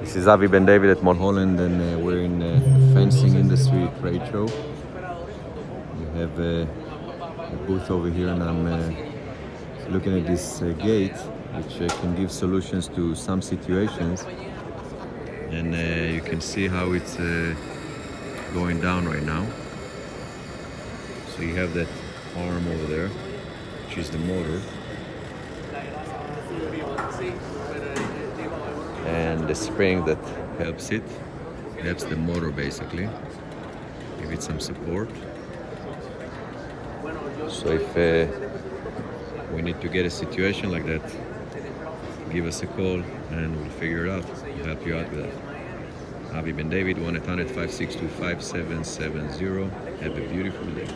This is Avi Ben David at Mulholland, and we're in the fencing industry trade show. We have a booth over here, and I'm looking at this gate, which can give solutions to some situations. And you can see how it's going down right now. So you have that arm over there, which is the motor, and the spring that helps it. Helps the motor basically, give it some support. So if we need to get a situation like that, give us a call and we'll figure it out. We'll help you out with that. Avi Ben David, 1-800-562-5770. Have a beautiful day.